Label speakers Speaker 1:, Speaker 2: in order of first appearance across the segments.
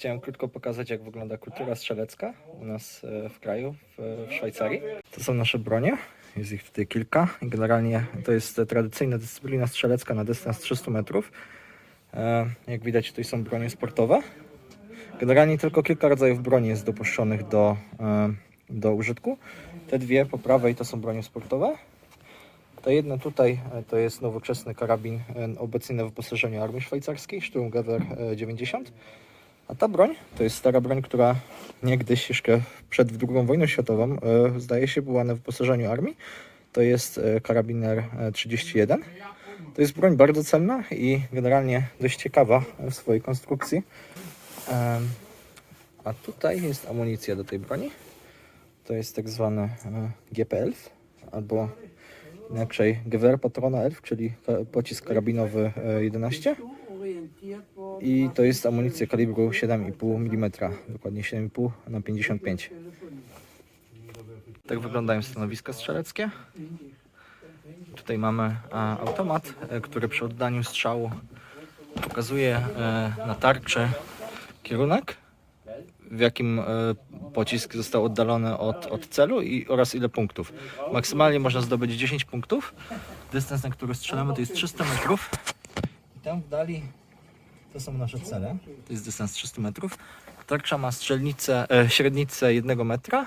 Speaker 1: Chciałem krótko pokazać, jak wygląda kultura strzelecka u nas w kraju, w Szwajcarii. To są nasze bronie, jest ich tutaj kilka. Generalnie to jest tradycyjna dyscyplina strzelecka na dystans 300 metrów. Jak widać, tutaj są bronie sportowe. Generalnie tylko kilka rodzajów broni jest dopuszczonych do użytku. Te dwie po prawej to są bronie sportowe. Ta jedna tutaj to jest nowoczesny karabin obecnie na wyposażeniu armii szwajcarskiej, Sturmgewehr 90. A ta broń to jest stara broń, która niegdyś jeszcze przed II wojną światową zdaje się była na wyposażeniu armii. To jest karabiner 31. To jest broń bardzo cenna i generalnie dość ciekawa w swojej konstrukcji. A tutaj jest amunicja do tej broni. To jest tak zwany GP11 albo inaczej Gewehr Patrona 11, czyli pocisk karabinowy 11. I to jest amunicja kalibru 7,5 mm, dokładnie 7,5 na 55. Tak wyglądają stanowiska strzeleckie. Tutaj mamy automat, który przy oddaniu strzału pokazuje na tarczy kierunek, w jakim pocisk został oddalony od celu oraz ile punktów. Maksymalnie można zdobyć 10 punktów. Dystans, na który strzelamy, to jest 300 metrów. I tam w dali to są nasze cele. To jest dystans 300 metrów. Tarcza ma średnicę 1 metra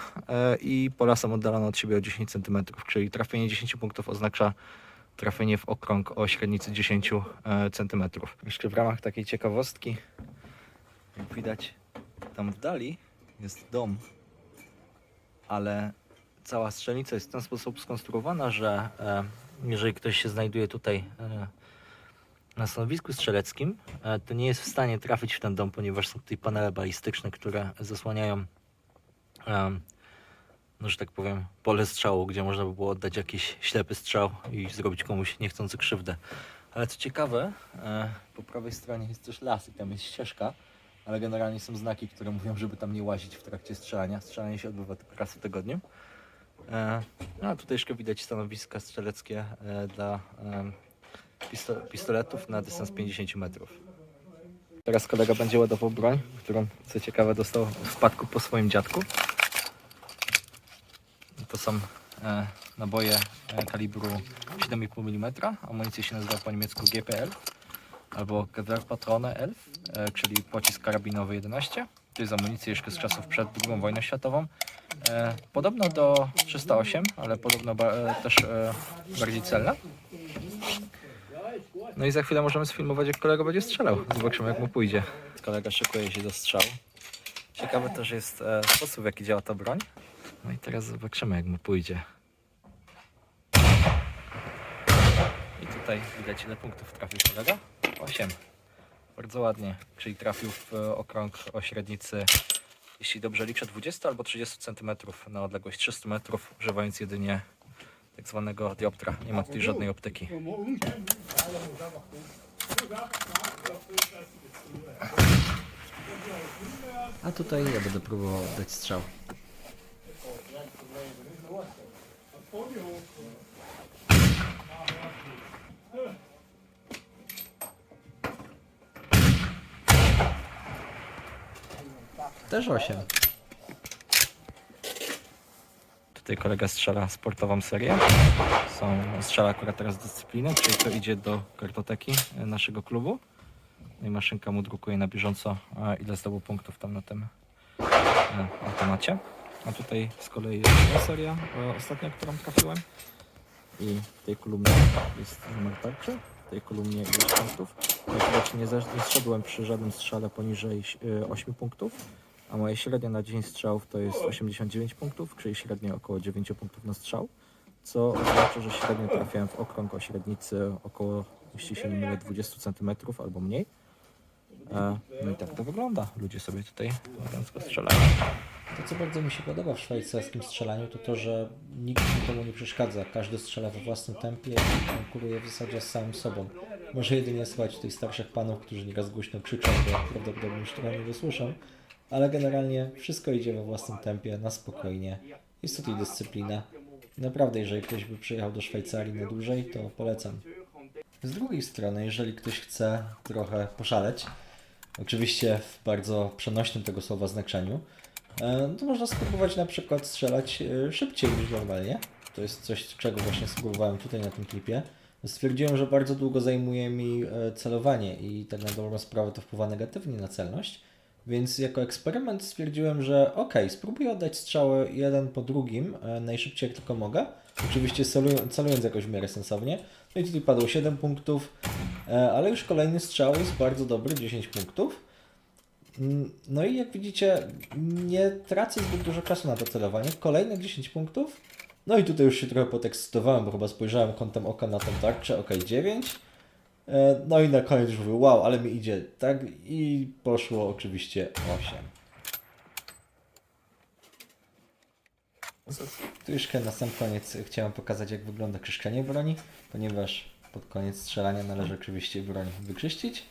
Speaker 1: i pola są oddalone od siebie o 10 cm, czyli trafienie 10 punktów oznacza trafienie w okrąg o średnicy 10 cm. Jeszcze w ramach takiej ciekawostki, jak widać, tam w dali jest dom, ale cała strzelnica jest w ten sposób skonstruowana, że jeżeli ktoś się znajduje tutaj na stanowisku strzeleckim, to nie jest w stanie trafić w ten dom, ponieważ są tutaj panele balistyczne, które zasłaniają, no, że tak powiem, pole strzału, gdzie można by było oddać jakiś ślepy strzał i zrobić komuś niechcący krzywdę. Ale co ciekawe, po prawej stronie jest też las i tam jest ścieżka, ale generalnie są znaki, które mówią, żeby tam nie łazić w trakcie strzelania. Strzelanie się odbywa tylko raz w tygodniu. No a tutaj jeszcze widać stanowiska strzeleckie dla pistoletów na dystans 50 metrów. Teraz kolega będzie ładował broń, którą, co ciekawe, dostał w spadku po swoim dziadku. To są naboje kalibru 7,5 mm. Amunicja się nazywa po niemiecku GPL albo Gewehr Patrone 11, czyli pocisk karabinowy 11. To jest amunicja jeszcze z czasów przed II wojną światową. Podobno do 308, ale podobno też bardziej celna. No i za chwilę możemy sfilmować, jak kolega będzie strzelał. Zobaczymy, jak mu pójdzie. Kolega szykuje się do strzału. Ciekawy też jest sposób, w jaki działa ta broń. No i teraz zobaczymy, jak mu pójdzie. I tutaj widać, ile punktów trafił kolega. 8. Bardzo ładnie, czyli trafił w okrąg o średnicy, jeśli dobrze liczę, 20 albo 30 cm na odległość 300 metrów, używając jedynie tak zwanego dioptra. Nie ma tutaj żadnej optyki. A tutaj ja będę próbował oddać strzał. Też 8. Tutaj kolega strzela sportową serię. Strzela akurat teraz dyscyplinę, czyli to idzie do kartoteki naszego klubu. No i maszynka mu drukuje na bieżąco, ile zdobył punktów tam na tym automacie. A tutaj z kolei jest ta seria, ostatnia, którą trafiłem. I w tej kolumnie jest numer tarczy, w tej kolumnie ilość punktów. Jak widać, nie zszedłem przy żadnym strzale poniżej 8 punktów. A moja średnia na 10 strzałów to jest 89 punktów, czyli średnio około 9 punktów na strzał, co oznacza, że średnio trafiałem w okrąg o średnicy około, jeśli się nie mylę, 20 cm albo mniej. No i tak to wygląda. Ludzie sobie tutaj elegancko strzelają.
Speaker 2: To, co bardzo mi się podoba w szwajcarskim strzelaniu, to to, że nikt nikomu nie przeszkadza. Każdy strzela we własnym tempie i konkuruje w zasadzie z samym sobą. Może jedynie słychać tych starszych panów, którzy nieraz głośno krzyczą, bo prawdopodobnie już tego nie wysłyszą. Ale generalnie wszystko idzie we własnym tempie, na spokojnie. Jest tutaj dyscyplina. Naprawdę, jeżeli ktoś by przyjechał do Szwajcarii na dłużej, to polecam. Z drugiej strony, jeżeli ktoś chce trochę poszaleć, oczywiście w bardzo przenośnym tego słowa znaczeniu, to można spróbować na przykład strzelać szybciej niż normalnie. To jest coś, czego właśnie spróbowałem tutaj na tym klipie. Stwierdziłem, że bardzo długo zajmuje mi celowanie i tak na dobrą sprawę to wpływa negatywnie na celność. Więc jako eksperyment stwierdziłem, że spróbuję oddać strzały jeden po drugim, najszybciej jak tylko mogę. Oczywiście celując jakoś w miarę sensownie. No i tutaj padło 7 punktów, ale już kolejny strzał jest bardzo dobry, 10 punktów. No i jak widzicie, nie tracę zbyt dużo czasu na to celowanie. Kolejne 10 punktów. No i tutaj już się trochę podekscytowałem, bo chyba spojrzałem kątem oka na tą tarczę. 9. No i na koniec już mówię, wow, ale mi idzie, tak? I poszło oczywiście 8. Tu już na sam koniec chciałem pokazać, jak wygląda czyszczenie broni, ponieważ pod koniec strzelania należy oczywiście broń wyczyścić.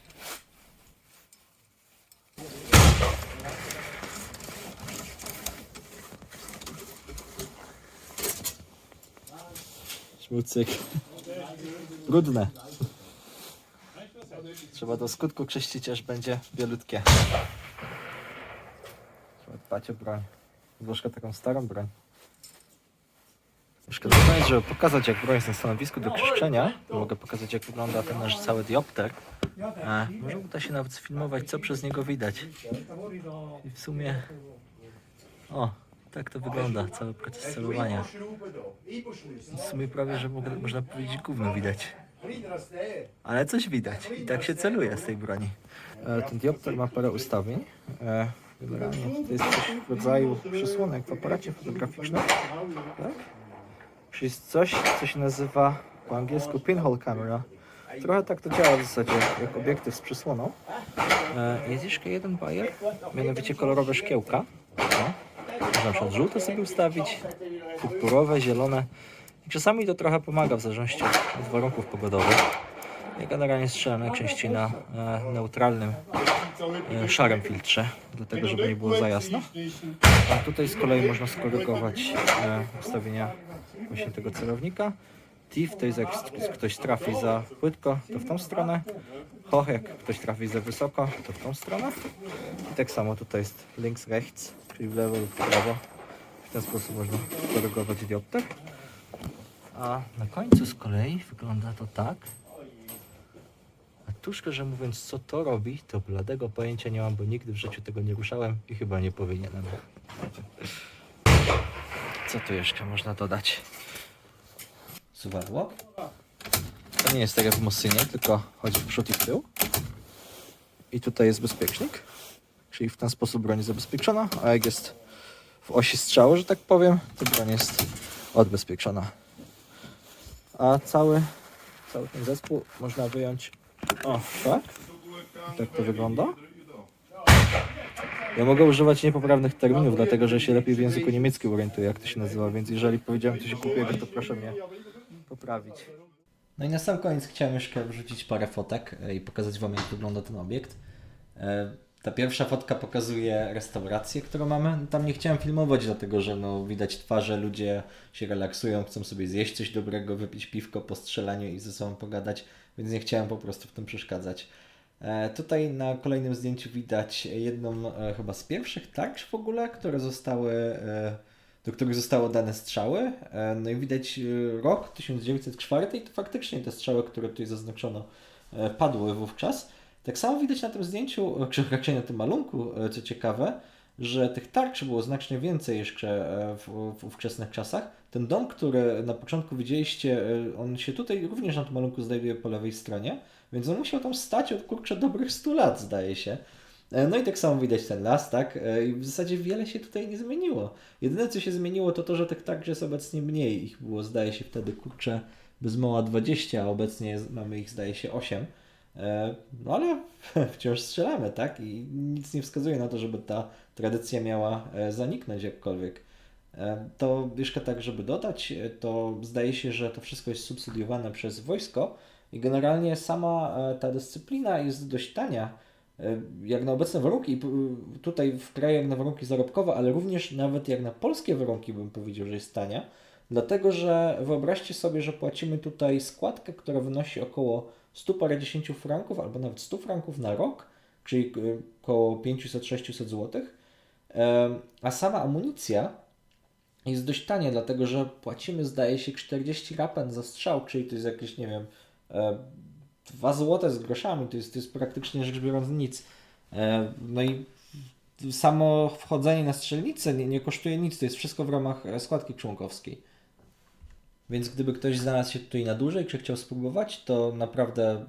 Speaker 1: Szmucyk. Brudne. Trzeba do skutku czyścić, aż będzie bielutkie. Trzeba dbać o broń. Zwłaszcza taką starą broń. Troszkę dodać, żeby pokazać, jak broń jest na stanowisku do czyszczenia, mogę pokazać, jak wygląda ten nasz cały diopter. Może uda się nawet sfilmować, co przez niego widać. I w sumie... O, tak to wygląda, cały proces celowania. W sumie prawie, że można powiedzieć, gówno widać. Ale coś widać i tak się celuje z tej broni. Ten diopter ma parę ustawień. Generalnie to jest coś w rodzaju przysłonek w aparacie fotograficznym. Tak? Czyli jest coś, co się nazywa po angielsku pinhole camera. Trochę tak to działa w zasadzie jak obiektyw z przysłoną. Jest jeszcze jeden bajer, mianowicie kolorowe szkiełka. Można na przykład żółte sobie ustawić, purpurowe, zielone. I czasami to trochę pomaga w zależności od warunków pogodowych. Ja generalnie strzelam najczęściej na neutralnym, szarym filtrze, dlatego żeby nie było za jasno. A tutaj z kolei można skorygować ustawienia właśnie tego celownika. TIF to jest jak ktoś trafi za płytko, to w tą stronę. Hoch, jak ktoś trafi za wysoko, to w tą stronę. I tak samo tutaj jest links, rechts, czyli w lewo lub w prawo. W ten sposób można korygować diopter. A na końcu z kolei wygląda to tak. A tu szczerze mówiąc, co to robi, to bladego pojęcia nie mam, bo nigdy w życiu tego nie ruszałem i chyba nie powinienem. Co tu jeszcze można dodać?
Speaker 2: Suwadło.
Speaker 1: To nie jest tak jak w Mosynie, tylko chodzi w przód i w tył. I tutaj jest bezpiecznik, czyli w ten sposób broń jest zabezpieczona, a jak jest w osi strzały, że tak powiem, to broń jest odbezpieczona. A cały ten zespół można wyjąć, o tak, tak to wygląda. Ja mogę używać niepoprawnych terminów, dlatego że się lepiej w języku niemieckim orientuję, jak to się nazywa, więc jeżeli powiedziałem coś głupiego, to proszę mnie poprawić.
Speaker 2: No i na sam koniec chciałem jeszcze wrzucić parę fotek i pokazać Wam, jak wygląda ten obiekt. Ta pierwsza fotka pokazuje restaurację, którą mamy. Tam nie chciałem filmować, dlatego że widać twarze, ludzie się relaksują, chcą sobie zjeść coś dobrego, wypić piwko po strzelaniu i ze sobą pogadać, więc nie chciałem po prostu w tym przeszkadzać. Tutaj na kolejnym zdjęciu widać jedną chyba z pierwszych tarcz w ogóle, do których zostały dane strzały. No i widać rok 1904 i to faktycznie te strzały, które tutaj zaznaczono, padły wówczas. Tak samo widać na tym zdjęciu, czy raczej na tym malunku, co ciekawe, że tych tarcz było znacznie więcej jeszcze w ówczesnych czasach. Ten dom, który na początku widzieliście, on się tutaj również na tym malunku znajduje po lewej stronie, więc on musiał tam stać od dobrych 100 lat, zdaje się. No i tak samo widać ten las, tak? I w zasadzie wiele się tutaj nie zmieniło. Jedyne co się zmieniło to, że tych tarcz jest obecnie mniej. Ich było, zdaje się, wtedy bez mała 20, a obecnie mamy ich, zdaje się, 8. No ale wciąż strzelamy, tak? I nic nie wskazuje na to, żeby ta tradycja miała zaniknąć jakkolwiek. To jeszcze tak, żeby dodać, to zdaje się, że to wszystko jest subsydiowane przez wojsko i generalnie sama ta dyscyplina jest dość tania, jak na obecne warunki, tutaj w kraju jak na warunki zarobkowe, ale również nawet jak na polskie warunki bym powiedział, że jest tania, dlatego że wyobraźcie sobie, że płacimy tutaj składkę, która wynosi około 100 parędziesięciu franków albo nawet 100 franków na rok czyli około 500-600 zł. A sama amunicja jest dość tania, dlatego że płacimy, zdaje się, 40 rapen za strzał, czyli to jest jakieś, nie wiem, 2 zł z groszami, to jest praktycznie rzecz biorąc nic. No i samo wchodzenie na strzelnicę nie kosztuje nic, to jest wszystko w ramach składki członkowskiej. Więc gdyby ktoś znalazł się tutaj na dłużej, czy chciał spróbować, to naprawdę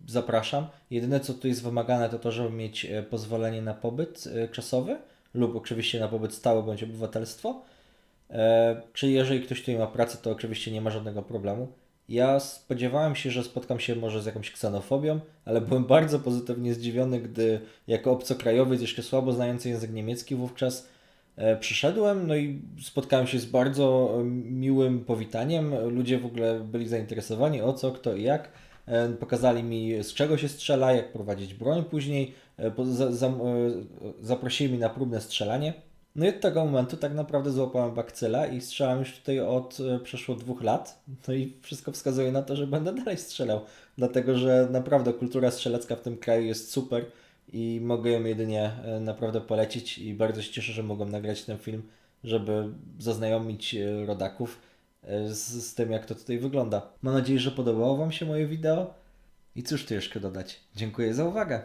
Speaker 2: zapraszam. Jedyne co tu jest wymagane to to, żeby mieć pozwolenie na pobyt czasowy lub oczywiście na pobyt stały bądź obywatelstwo. Czyli jeżeli ktoś tutaj ma pracę, to oczywiście nie ma żadnego problemu. Ja spodziewałem się, że spotkam się może z jakąś ksenofobią, ale byłem bardzo pozytywnie zdziwiony, gdy jako obcokrajowiec, jeszcze słabo znający język niemiecki wówczas przyszedłem, no i spotkałem się z bardzo miłym powitaniem. Ludzie w ogóle byli zainteresowani o co, kto i jak. Pokazali mi z czego się strzela, jak prowadzić broń później. Zaprosili mnie na próbne strzelanie. No i od tego momentu tak naprawdę złapałem bakcyla i strzelam już tutaj od przeszło 2 lat. No i wszystko wskazuje na to, że będę dalej strzelał. Dlatego, że naprawdę kultura strzelecka w tym kraju jest super i mogę ją jedynie naprawdę polecić i bardzo się cieszę, że mogłem nagrać ten film, żeby zaznajomić rodaków z tym, jak to tutaj wygląda. Mam nadzieję, że podobało Wam się moje wideo i cóż tu jeszcze dodać. Dziękuję za uwagę.